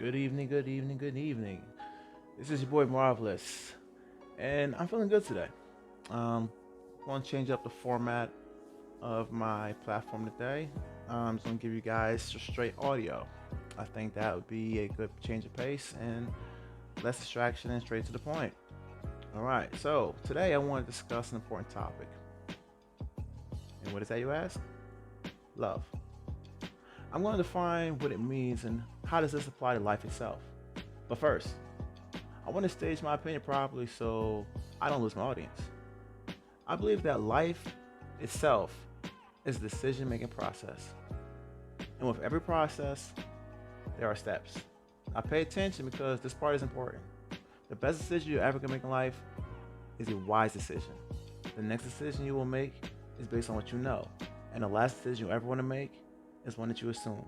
Good evening, good evening, good evening. This is your boy Marvelous, and I'm feeling good today. I'm going to change up the format of my platform today. I'm just going to give you guys just straight audio. I think that would be a good change of pace and less distraction and straight to the point. All right, so today I want to discuss an important topic. And what is that, you ask? Love. I'm going to define what it means and how does this apply to life itself. But first, I want to stage my opinion properly so I don't lose my audience. I believe that life itself is a decision making process. And with every process, there are steps. Now pay attention because this part is important. The best decision you ever can make in life is a wise decision. The next decision you will make is based on what you know. And the last decision you ever want to make is one that you assume,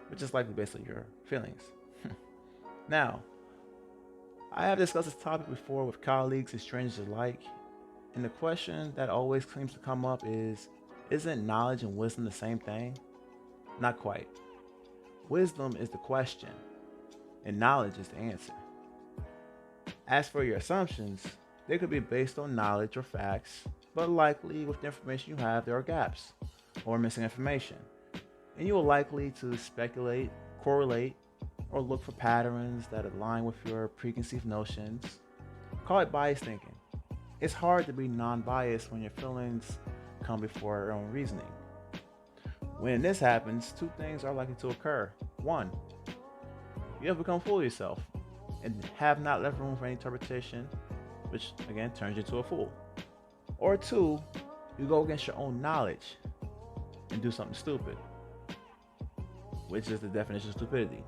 which is likely based on your feelings. Now, I have discussed this topic before with colleagues and strangers alike, and the question that always seems to come up is isn't knowledge and wisdom the same thing? Not quite. Wisdom is the question, and knowledge is the answer. As for your assumptions, they could be based on knowledge or facts, but likely with the information you have, there are gaps or missing information. And you are likely to speculate, correlate, or look for patterns that align with your preconceived notions. Call it biased thinking. It's hard to be non-biased when your feelings come before your own reasoning. When this happens, two things are likely to occur. One, you have become full of yourself and have not left room for any interpretation, which again turns you into a fool. Or two, you go against your own knowledge and do something stupid, which is the definition of stupidity.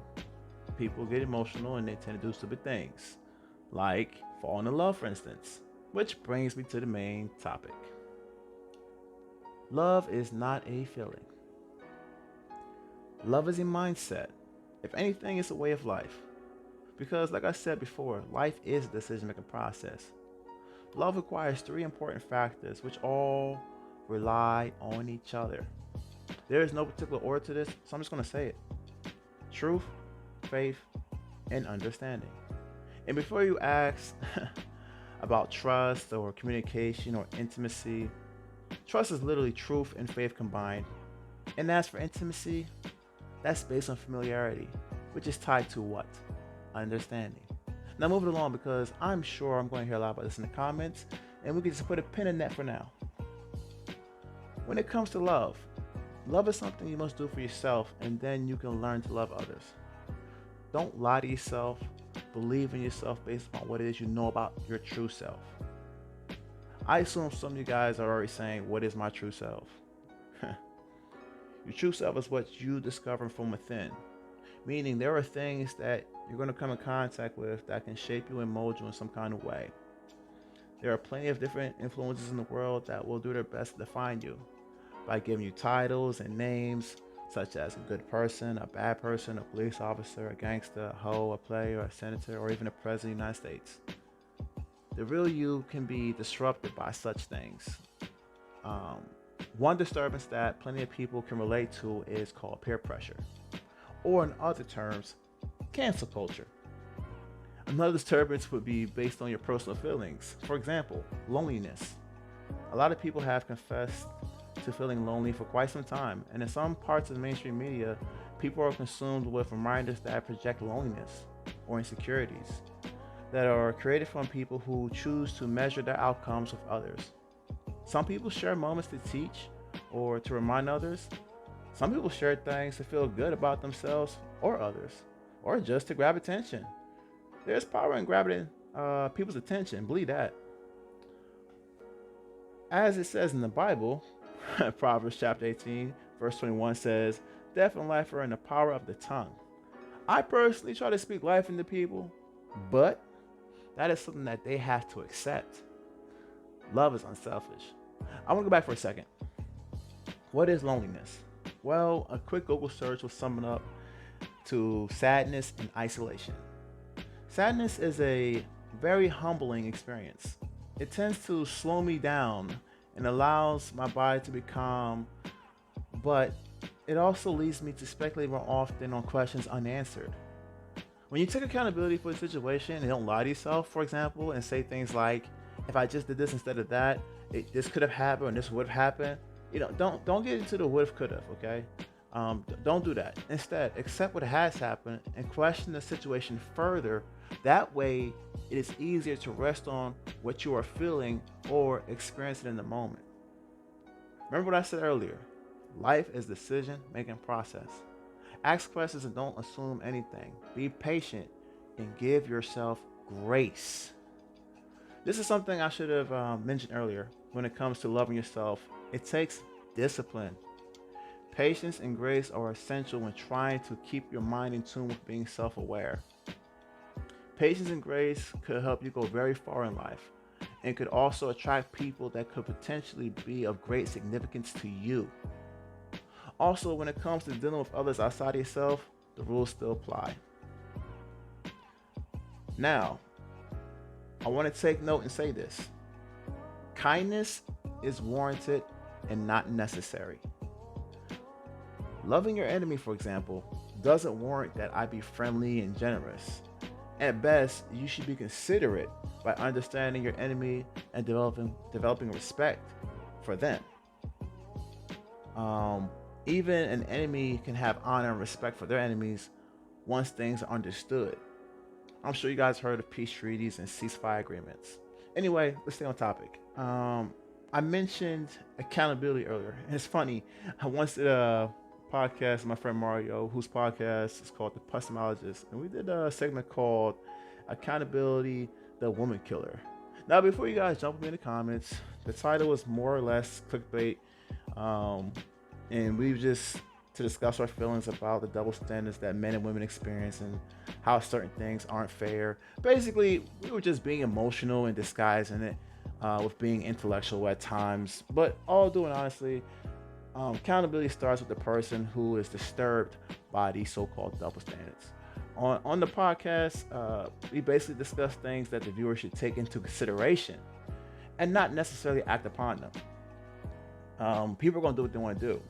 People get emotional and they tend to do stupid things, like falling in love, for instance. Which brings me to the main topic. Love is not a feeling. Love is a mindset. If anything, it's a way of life. Because, like I said before, life is a decision making process. Love requires three important factors which all rely on each other. There is no particular order to this, so I'm just going to say it. Truth, faith, and understanding. And before you ask about trust or communication or intimacy, trust is literally truth and faith combined. And as for intimacy, that's based on familiarity, which is tied to what? Understanding. Now moving along because I'm sure I'm going to hear a lot about this in the comments, and we can just put a pin in that for now. When it comes to love, love is something you must do for yourself, and then you can learn to love others. Don't lie to yourself. Believe in yourself based on what it is you know about your true self. I assume some of you guys are already saying, what is my true self? Your true self is what you discover from within. Meaning there are things that you're going to come in contact with that can shape you and mold you in some kind of way. There are plenty of different influences in the world that will do their best to define you by giving you titles and names such as a good person, a bad person, a police officer, a gangster, a hoe, a player, a senator, or even a president of the United States. The real you can be disrupted by such things. One disturbance that plenty of people can relate to is called peer pressure, or in other terms, cancel culture. Another disturbance would be based on your personal feelings. For example, loneliness. A lot of people have confessed to feeling lonely for quite some time, and in some parts of the mainstream media, people are consumed with reminders that project loneliness or insecurities that are created from people who choose to measure their outcomes with others. Some people share moments to teach or to remind others. Some people share things to feel good about themselves or others, or just to grab attention. There's power in grabbing people's attention, believe that. As it says in the Bible, Proverbs chapter 18, verse 21 says, death and life are in the power of the tongue. I personally try to speak life into people, but that is something that they have to accept. Love is unselfish. I want to go back for a second. What is loneliness? Well, a quick Google search will sum it up to sadness and isolation. Sadness is a very humbling experience. It tends to slow me down and allows my body to be calm, but it also leads me to speculate more often on questions unanswered. When you take accountability for the situation and don't lie to yourself, for example, and say things like, "If I just did this instead of that, this could have happened, or this would have happened." Don't get into the would have, could have. Okay, don't do that. Instead, accept what has happened and question the situation further. That way, it is easier to rest on what you are feeling or experiencing in the moment. Remember what I said earlier. Life is a decision making process. Ask questions and don't assume anything. Be patient and give yourself grace. This is something I should have mentioned earlier. When it comes to loving yourself, it takes discipline. Patience and grace are essential when trying to keep your mind in tune with being self aware. Patience and grace could help you go very far in life and could also attract people that could potentially be of great significance to you. Also, when it comes to dealing with others outside of yourself, the rules still apply. Now, I want to take note and say this: kindness is warranted and not necessary. Loving your enemy, for example, doesn't warrant that I be friendly and generous. At best, you should be considerate by understanding your enemy and developing respect for them. Um, Even an enemy can have honor and respect for their enemies once things are understood. I'm sure you guys heard of peace treaties and ceasefire agreements. Anyway, let's stay on topic. I mentioned accountability earlier, and it's funny. I once did a podcast with my friend Mario, whose podcast is called The Pustomologist, and we did a segment called "Accountability: The Woman Killer." Now, before you guys jump me in the comments, the title was more or less clickbait, um, and we just to discuss our feelings about the double standards that men and women experience and how certain things aren't fair. Basically, we were just being emotional and disguising it with being intellectual at times. But all doing honestly, accountability starts with the person who is disturbed by these so-called double standards. On the podcast, we basically discuss things that the viewer should take into consideration and not necessarily act upon them. People are gonna do what they want to do.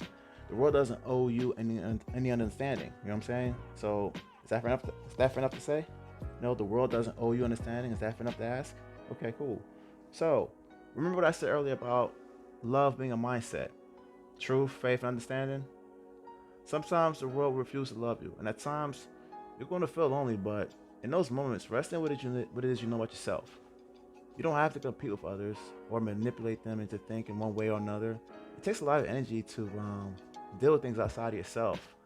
The world doesn't owe you any understanding. You know what I'm saying? So is that fair enough to say? No, the world doesn't owe you understanding. Is that fair enough to ask? Okay, cool. So remember what I said earlier about love being a mindset, truth, faith, and understanding. Sometimes the world will refuse to love you, and at times you're going to feel lonely. But in those moments, rest in what it is you know about yourself. You don't have to compete with others or manipulate them into thinking one way or another. It takes a lot of energy to deal with things outside of yourself.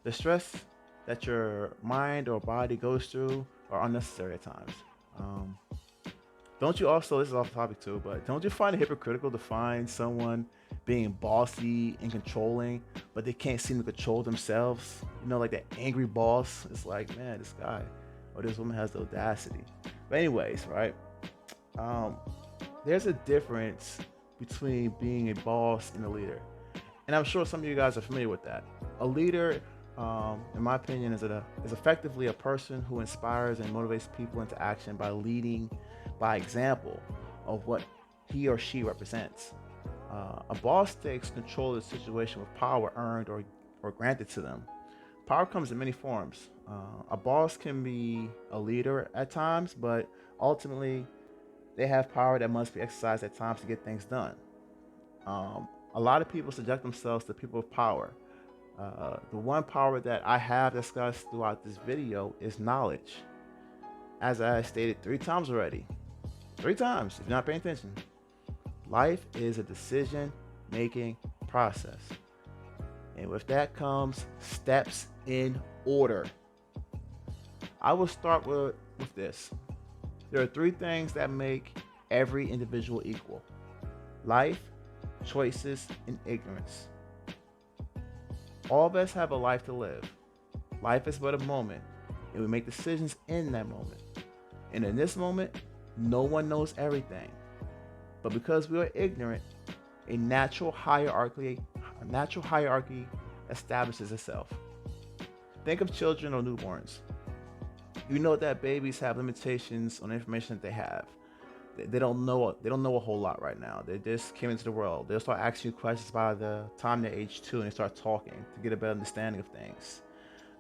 The stress that your mind or body goes through are unnecessary at times. Um, don't you also, this is off topic too, but don't you find it hypocritical to find someone being bossy and controlling, but they can't seem to control themselves? You know, like that angry boss. It's like, man, this guy or this woman has the audacity. But anyways, right? Um, there's a difference between being a boss and a leader. And I'm sure some of you guys are familiar with that. A leader, in my opinion, is effectively a person who inspires and motivates people into action by leading by example of what he or she represents. A boss takes control of the situation with power earned or granted to them. Power comes in many forms. A boss can be a leader at times, but ultimately, they have power that must be exercised at times to get things done. A lot of people subject themselves to people with power. The one power that I have discussed throughout this video is knowledge. As I stated 3 times already. 3 times, if you're not paying attention. Life is a decision making process. And with that comes steps in order. I will start with this. There are 3 things that make every individual equal: life, choices, and ignorance. All of us have a life to live. Life is but a moment, and we make decisions in that moment. And in this moment, no one knows everything. But because we are ignorant, a natural hierarchy establishes itself. Think of children or newborns. You know that babies have limitations on the information that they have. They don't know a whole lot right now. They just came into the world. They'll start asking you questions by the time they're age 2 and they start talking to get a better understanding of things.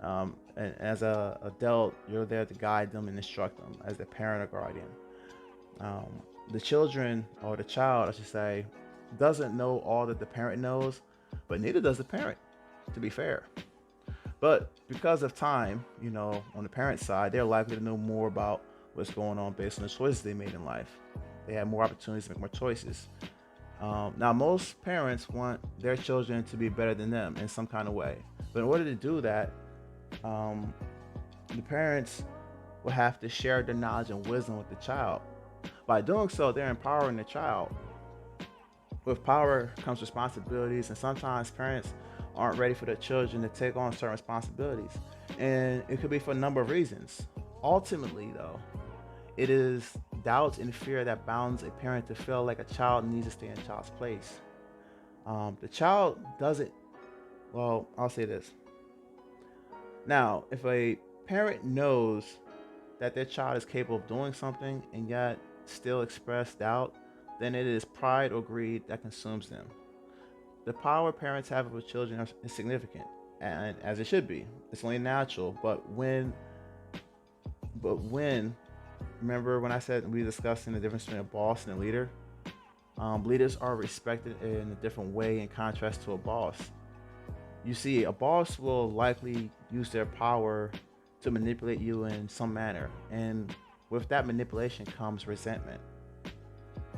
And as a adult, you're there to guide them and instruct them as their parent or guardian. Um, the children, or the child, I should say, doesn't know all that the parent knows, but neither does the parent, to be fair. But because of time, on the parent side, they're likely to know more about what's going on based on the choices they made in life. They have more opportunities to make more choices. Now, most parents want their children to be better than them in some kind of way. But in order to do that, um, the parents will have to share their knowledge and wisdom with the child. By doing so, they're empowering the child. With power comes responsibilities, and sometimes parents aren't ready for their children to take on certain responsibilities. And it could be for a number of reasons. Ultimately, though, it is doubts and fear that bounds a parent to feel like a child needs to stay in a child's place. The child doesn't, well, I'll say this. Now, if a parent knows that their child is capable of doing something and yet still express doubt, then it is pride or greed that consumes them. The power parents have over children is significant, and as it should be. It's only natural. But when, remember when I said we were discussing the difference between a boss and a leader? Leaders are respected in a different way in contrast to a boss. You see, a boss will likely use their power to manipulate you in some manner, and with that manipulation comes resentment.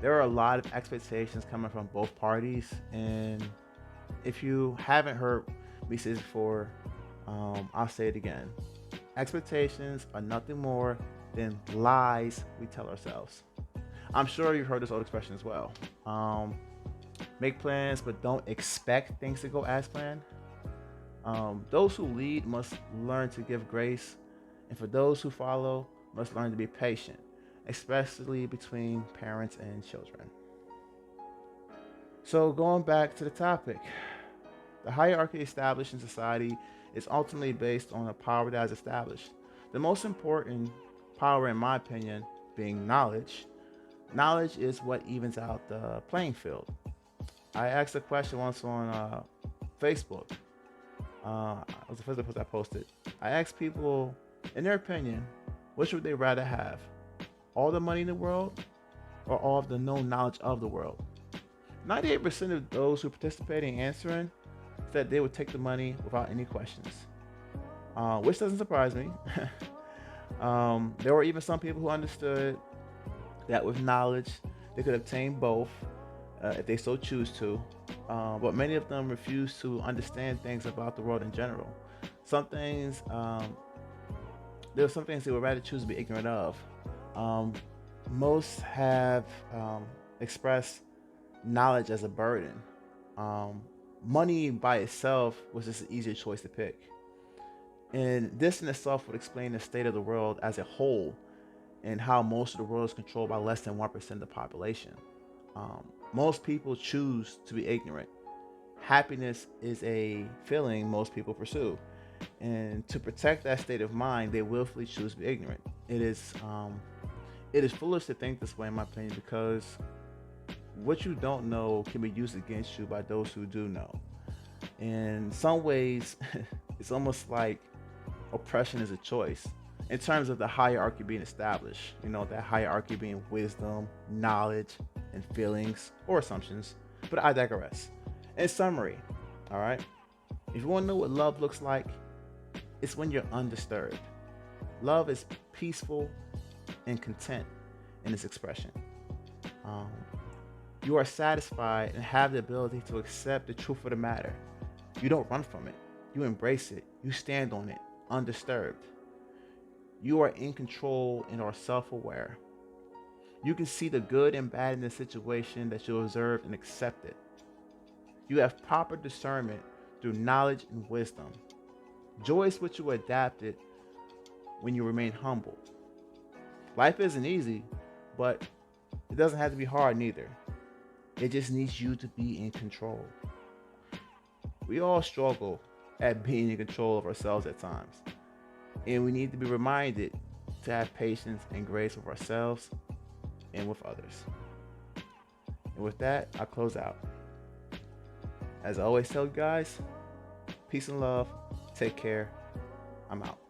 There are a lot of expectations coming from both parties, and if you haven't heard me say this before, I'll say it again. Expectations are nothing more than lies we tell ourselves. I'm sure you've heard this old expression as well. Make plans, but don't expect things to go as planned. Those who lead must learn to give grace, and for those who follow, must learn to be patient, especially between parents and children. So, going back to the topic, the hierarchy established in society is ultimately based on a power that is established. The most important power, in my opinion, being knowledge. Knowledge is what evens out the playing field. I asked a question once on Facebook. It was the first post I posted. I asked people, in their opinion, which would they rather have? All the money in the world or all of the known knowledge of the world? 98% of those who participated in answering said they would take the money without any questions, which doesn't surprise me. There were even some people who understood that with knowledge they could obtain both if they so choose to, but many of them refuse to understand things about the world in general. Some things, there are some things they would rather choose to be ignorant of. Um, Most have expressed knowledge as a burden. Um, Money by itself was just an easier choice to pick. And this in itself would explain the state of the world as a whole and how most of the world is controlled by less than 1% of the population. Um, Most people choose to be ignorant. Happiness is a feeling most people pursue. And to protect that state of mind, they willfully choose to be ignorant. It is foolish to think this way, in my opinion, because what you don't know can be used against you by those who do know. In some ways, it's almost like oppression is a choice in terms of the hierarchy being established. That hierarchy being wisdom, knowledge, and feelings or assumptions. But I digress. In summary, all right, if you want to know what love looks like, it's when you're undisturbed. Love is peaceful and content in its expression. Um, you are satisfied and have the ability to accept the truth of the matter. You don't run from it. You embrace it. You stand on it, undisturbed. You are in control and are self-aware. You can see the good and bad in the situation that you observe and accept it. You have proper discernment through knowledge and wisdom. Joy is what you adapted when you remain humble. Life isn't easy, but it doesn't have to be hard neither. It just needs you to be in control. We all struggle at being in control of ourselves at times, and we need to be reminded to have patience and grace with ourselves and with others. And with that, I close out. As I always tell you guys, peace and love, take care, I'm out.